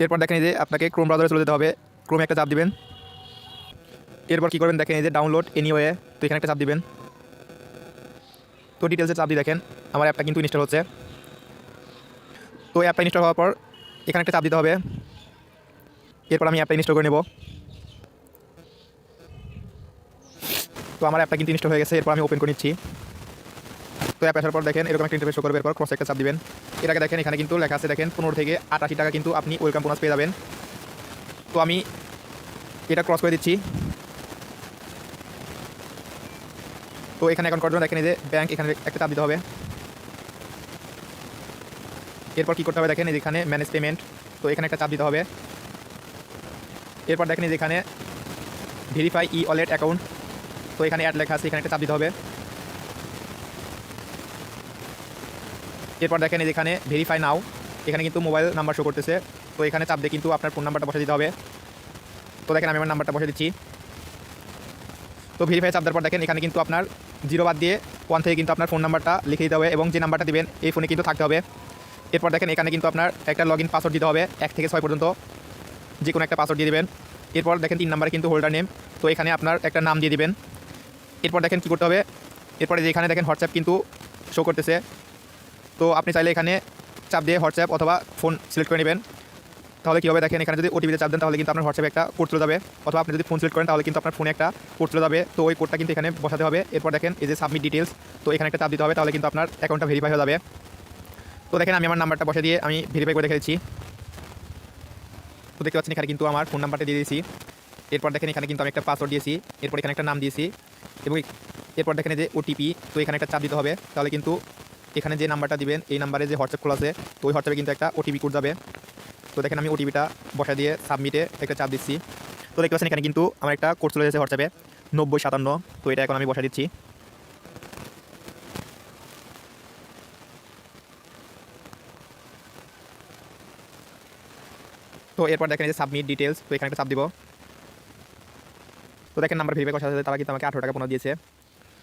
এরপর দেখেন এই যে আপনাকে ক্রোম ব্রাউজারে চলে যেতে হবে, ক্রোমে একটা চাপ দিবেন। এরপর কী করবেন দেখেন এই যে ডাউনলোড এনিওয়ে, তো এখানে একটা চাপ দিবেন। তো ডিটেলসে চাপ দিয়ে দেখেন আমার অ্যাপটা কিন্তু ইনস্টল হচ্ছে। তো অ্যাপটা ইনস্টল হওয়ার পর এখানে একটা চাপ দিতে হবে। এরপর আমি অ্যাপটা ইনস্টল করে নেব। তো আমার অ্যাপটা কিন্তু ইনস্টল হয়ে গেছে। এরপর আমি ওপেন করে নিচ্ছি। তো অ্যাপ আসার পর দেখেন এরকম একটা ইন্টারফেস শো করবে। এরপর ক্রস একটা চাপ দিবেন। এর আগে দেখেন এখানে কিন্তু লেখা আছে দেখেন 15 থেকে 88 টাকা কিন্তু আপনি ওয়েলকাম বোনাস পেয়ে যাবেন। তো আমি এটা ক্রস করে দিচ্ছি। তো এখানে অ্যাকাউন্ট করার জন্য দেখেন এই যে ব্যাংক, এখানে একটা চাপ দিতে হবে। এরপর কী করতে হবে দেখেন এখানে ম্যানেজ পেমেন্ট, তো এখানে একটা চাপ দিতে হবে। এরপর দেখেন এখানে ভেরিফাই ই ওয়ালেট অ্যাকাউন্ট, তো এখানে অ্যাড লেখা আছে, এখানে একটা চাপ দিতে হবে। এরপর দেখেন এখানে ভেরিফাই নাও, এখানে কিন্তু মোবাইল নাম্বার শো করতেছে, তো এখানে চাপ দিয়ে কিন্তু আপনার ফোন নাম্বারটা বসে দিতে হবে। তো দেখেন আমি আমার নাম্বারটা বসে দিচ্ছি। তো ভেরিফাই চাপ দেওয়ার পর দেখেন এখানে কিন্তু আপনার 0 বাদ দিয়ে 1 থেকে কিন্তু আপনার ফোন নাম্বারটা লিখে দিতে হবে এবং যে নাম্বারটা দিবেন এই ফোনে কিন্তু থাকতে হবে। এরপর দেখেন এখানে কিন্তু আপনার একটা লগ ইন পাসওয়ার্ড দিতে হবে 1 থেকে 6 পর্যন্ত, যে কোনো একটা পাসওয়ার্ড দিয়ে দেবেন। এরপর দেখেন 3 নাম্বারে কিন্তু হোল্ডার নেম, তো এখানে আপনার একটা নাম দিয়ে দিবেন। এরপর দেখেন কী করতে হবে, এরপরে যে এখানে দেখেন হোয়াটসঅ্যাপ কিন্তু শো করতেছে, তো আপনি চাইলে এখানে চাপ দিয়ে হোয়াটসঅ্যাপ অথবা ফোন সিলেক্ট করে নেবেন। তাহলে কী হবে দেখেন এখানে যদি ওটিপিতে চাপ দেন তাহলে কিন্তু আপনার হোয়াটসঅ্যাপে একটা কোড চলে যাবে, অথবা আপনি যদি ফোন সিলেক্ট করেন তাহলে কিন্তু আপনার ফোনে একটা কোড চলে যাবে। তো ওই কোডটা কিন্তু এখানে বসাতে হবে। এরপর দেখেন এই যে সাবমিট ডিটেলস, তো এখানে একটা চাপ দিতে হবে, তাহলে কিন্তু আপনার অ্যাকাউন্টটা ভেরিফাই হয়ে যাবে। তো দেখেন আমি আমার নাম্বারটা বসে দিয়ে আমি ভেরিফাই করে দেখে দিচ্ছি। তো দেখতে পাচ্ছেন এখানে কিন্তু আমার ফোন নাম্বারটা দিয়ে দিয়েছি। এরপর দেখেন এখানে কিন্তু আমি একটা পাসওয়ার্ড দিয়েছি, এরপর এখানে একটা নাম দিয়েছি এবং এরপর দেখেন যে ওটিপি, তো এখানে একটা চাপ দিতে হবে, তাহলে কিন্তু এখানে যে নাম্বারটা দিবেন এই নাম্বারে যে হোয়াটসঅ্যাপ খোলা আছে, তো ওই হোয়াটসঅ্যাপে কিন্তু একটা ওটিপি কোড যাবে। তো দেখেন আমি ওটিপিটা বসা দিয়ে সাবমিটে একটা চাপ দিচ্ছি। তো দেখতে পাচ্ছেন এখানে কিন্তু আমার একটা কোড চলে এসেছে হোয়াটসঅ্যাপে 9057, তো এটা এখন আমি বসা দিচ্ছি। তো এরপর দেখেন এই যে সাবমিট ডিটেলস, তো এখানে একটা চাপ দিব। তো দেখেন নাম্বার ভেরিফাই করার সাথে সাথে তারা কিন্তু আমাকে 18 টাকা বোনাস দিয়েছে।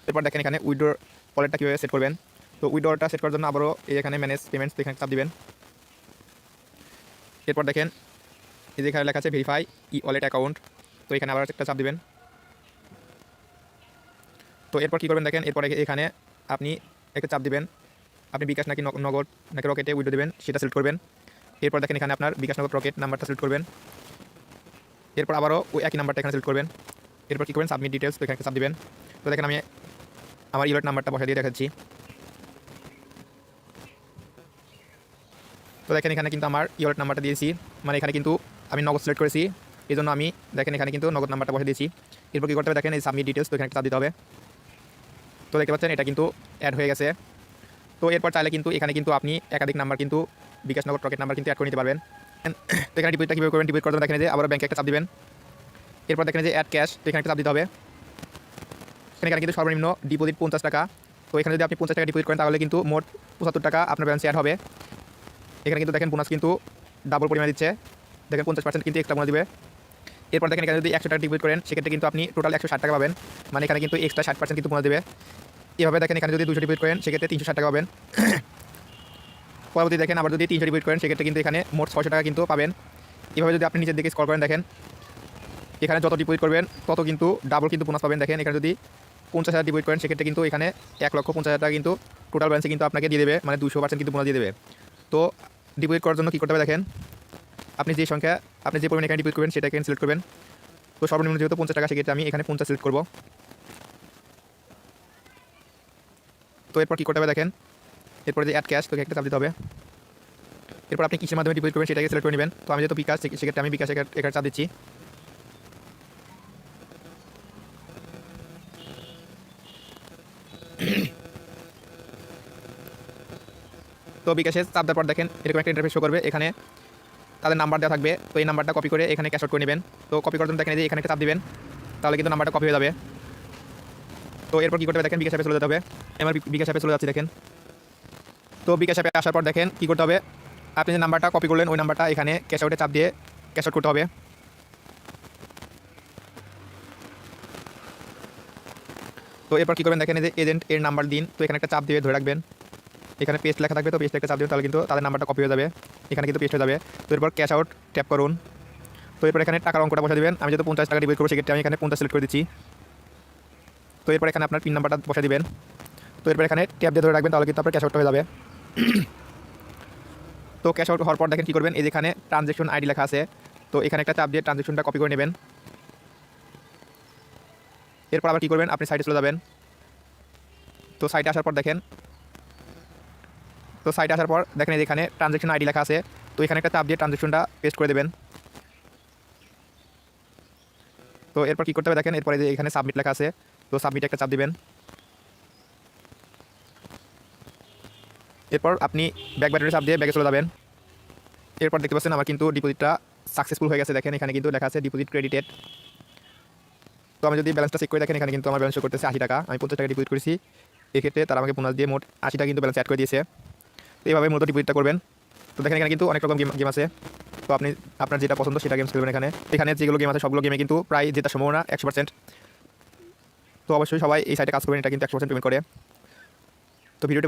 এরপর দেখেন এখানে উইথড্র ওয়ালেটটা কীভাবে সেট করবেন। তো উইথড্রটা সেট করার জন্য আবারও এই এখানে ম্যানেজ পেমেন্টস, তো এখানে চাপ দিবেন। এরপর দেখেন এই যে এখানে লেখা আছে ভেরিফাই ই ওয়ালেট অ্যাকাউন্ট, তো এখানে আবার একটা চাপ দিবেন। তো এরপর কী করবেন দেখেন এরপরে এখানে আপনি একটা চাপ দিবেন, আপনি বিকাশ নাকি নগদ নাকি রকেটে উইথড্র দেবেন সেটা সিলেক্ট করবেন। এরপর দেখেন এখানে আপনার বিকাশ নগদ রকেট নাম্বারটা সিলেক্ট করবেন। এরপর আবারও ওই একই নাম্বারটা এখানে সিলেক্ট করবেন। এরপর কী করবেন সাবমিট ডিটেলস, তো এখানে চাপ দিবেন। তো দেখেন আমি আমার ইওয়ালেট নাম্বারটা বসে দিয়ে দেখাচ্ছি। তো দেখেন এখানে কিন্তু আমার ইওয়ালেট নাম্বারটা দিয়েছি, মানে এখানে কিন্তু আমি নগদ সিলেক্ট করেছি, এই জন্য আমি দেখেন এখানে কিন্তু নগদ নাম্বারটা বসে দিয়েছি। এরপর কী করতে হবে দেখেন এই সাবমিট ডিটেলস, তো এখানে চাপ দিতে হবে। তো দেখতে পাচ্ছেন এটা কিন্তু অ্যাড হয়ে গেছে। তো এরপর চাইলে কিন্তু এখানে কিন্তু আপনি একাধিক নাম্বার কিন্তু বিকাশ নগদ রকেট নাম্বার কিন্তু অ্যাড করে নিতে পারবেন। তো এখানে ডিপোজিটটা কীভাবে করবেন, ডিপোজিট করতে দেখেন যে আবার ব্যাংকে একটা চাপ দিবেন। এরপর দেখেন যে অ্যাড ক্যাশ, তো এখানে একটা চাপ দিতে হবে। এখানে কিন্তু সর্বনিম্ন ডিপোজিট 50 টাকা, তো এখানে যদি আপনি 50 টাকা ডিপোজিট করেন তাহলে কিন্তু মোট 75 টাকা আপনার ব্যালেন্সে অ্যাড হবে। এখানে কিন্তু দেখেন বোনাস কিন্তু ডাবল পরিমাণে দিচ্ছে, দেখেন 50% কিন্তু এক্সট্রা বোনাস দিবে। এরপর দেখেন এখানে যদি 100 টাকা ডিপোজিট করেন সেক্ষেত্রে কিন্তু আপনি টোটাল 160 টাকা পাবেন, মানে এখানে কিন্তু এক্সট্রা 60% কিন্তু বোনাস দেবে। এভাবে দেখেন এখানে যদি 200 ডিপোজিট করেন সেক্ষেত্রে 360 টাকা পাবেন। পরবর্তী দেখেন আবার যদি 300 ডিপোজিট করেন সেক্ষেত্রে কিন্তু এখানে মোট 600 টাকা কিন্তু পাবেন। এভাবে যদি আপনি নিচের দিকে স্ক্রল করেন দেখেন এখানে যত ডিপোজিট করবেন তত কিন্তু ডাবল কিন্তু বোনাস পাবেন। দেখেন এখানে যদি 50,000 ডিপোজিট করেন সেক্ষেত্রে কিন্তু এখানে 1,50,000 টাকা কিন্তু টোটাল ব্যালেন্সে কিন্তু আপনাকে দিয়ে দেবে, মানে 200% কিন্তু বোনাস দিয়ে দেবে। তো ডিপোজিট করার জন্য কী করতে হবে দেখেন আপনি যে সংখ্যা আপনি যে পরিমাণে এখানে ডিপোজিট করবেন সেটা এখানে সিলেক্ট করবেন। তো সর্বনিম্ন যেহেতু 50 টাকা সেক্ষেত্রে আমি এখানে 50 সিলেক্ট করব। তো এরপর কী করতে হবে দেখেন এরপরে যে অ্যাড ক্যাশ, তো একটা চাপ দিতে হবে। এরপর আপনি কিসের মাধ্যমে ডিপোজিট করবেন সেটাকে সিলেক্ট করে নেবেন। তো আমি যেহেতু বিকাশ সেক্ষেত্রে আমি বিকাশ এখানে চাপ দিচ্ছি। তো বিকাশে চাপ দেওয়ার পর দেখেন এরকম একটা ইন্টারফেস শো করবে, এখানে তাদের নাম্বার দেওয়া থাকবে, তো এই নাম্বারটা কপি করে এখানে ক্যাশ আউট করে নেবেন। তো কপি করার জন্য দেখেন যে এখানে একটা চাপ দিবেন, তাহলে কিন্তু নাম্বারটা কপি হয়ে যাবে। তো এরপর কী করতে হবে দেখেন বিকাশ অ্যাপে চলে যেতে হবে। আমার বিকাশ অ্যাপে চলে যাচ্ছি দেখেন। তো বিকাশ অ্যাপে আসার পর দেখেন কী করতে হবে, আপনি যে নাম্বারটা কপি করলেন ওই নাম্বারটা এখানে ক্যাশ আউটে চাপ দিয়ে ক্যাশ আউট করতে হবে। তো এরপর কী করবেন দেখেন যে এজেন্ট এর নাম্বার দিন, তো এখানে একটা চাপ দিয়ে ধরে রাখবেন। এখানে পেস্ট লেখা থাকবে, তো পেস্ট একটা চাপ দেবেন, তাহলে কিন্তু তাদের নাম্বারটা কপি হয়ে যাবে, এখানে কিন্তু পেস্ট হয়ে যাবে। তো এরপর ক্যাশ আউট ট্যাপ করুন। তো এরপর এখানে টাকার অঙ্কটা বসে দেবেন। আমি যেহেতু 50 টাকা ডিপোজিট করবো, সেক্ষেত্রে আমি এখানে 50 সিলেক্ট করে দিচ্ছি। তো এরপর এখানে আপনার পিন নাম্বারটা বসে দিবেন। তো এরপর এখানে ট্যাপ দিয়ে ধরে রাখবেন, তাহলে কিন্তু আপনার ক্যাশ আউট হয়ে যাবে। তো ক্যাশ আউট হওয়ার পর দেখেন কী করবেন, এই যেখানে ট্রানজ্যাকশন আইডি লেখা আছে, তো এখানে একটা চাপ দিয়ে ট্রানজ্যাকশনটা কপি করে নেবেন। এরপর আবার কী করবেন, আপনি সাইটে চলে যাবেন। তো সাইটে আসার পর দেখেন, তো সাইটে আসার পর দেখেন এই যেখানে ট্রানজ্যাকশন আইডি লেখা আছে, তো এখানে একটা চাপ দিয়ে ট্রানজ্যাকশনটা পেস্ট করে দেবেন। তো এরপর কী করতে হবে দেখেন, এরপরে যে এখানে সাবমিট লেখা আছে, তো সাবমিটে একটা চাপ দিবেন। এরপর আপনি ব্যাক বাটনে চাপ দিয়ে ব্যাগে চলে যাবেন। এরপর দেখতে পাচ্ছেন আমার কিন্তু ডিপোজিটটা সাকসেসফুল হয়ে গেছে। দেখেন এখানে কিন্তু লেখা আছে ডিপোজিট ক্রেডিটেড। তো আমি যদি ব্যালেন্সটা চেক করে দেখেন, এখানে কিন্তু আমার ব্যালেন্স শো করতেছে 80 টাকা। আমি 50 টাকা ডিপোজিট করেছি, এক্ষেত্রে তারা আমাকে বোনাস দিয়ে মোট 80 টাকা কিন্তু ব্যালেন্স অ্যাড করে দিয়েছে। তো এইভাবে মূলত ডিপোজিটটা করবেন। তো দেখেন এখানে কিন্তু অনেক রকম গেম আছে, তো আপনি আপনার যেটা পছন্দ সেটা গেমস খেলবেন। এখানে যেগুলো গেম আছে সবগুলো গেমে কিন্তু প্রায় জেতার সম্ভাবনা 100%। তো অবশ্যই সবাই এই সাইটে কাজ করবেন, এটা কিন্তু 100% পেমেন্ট করে। তো ভিডিওটি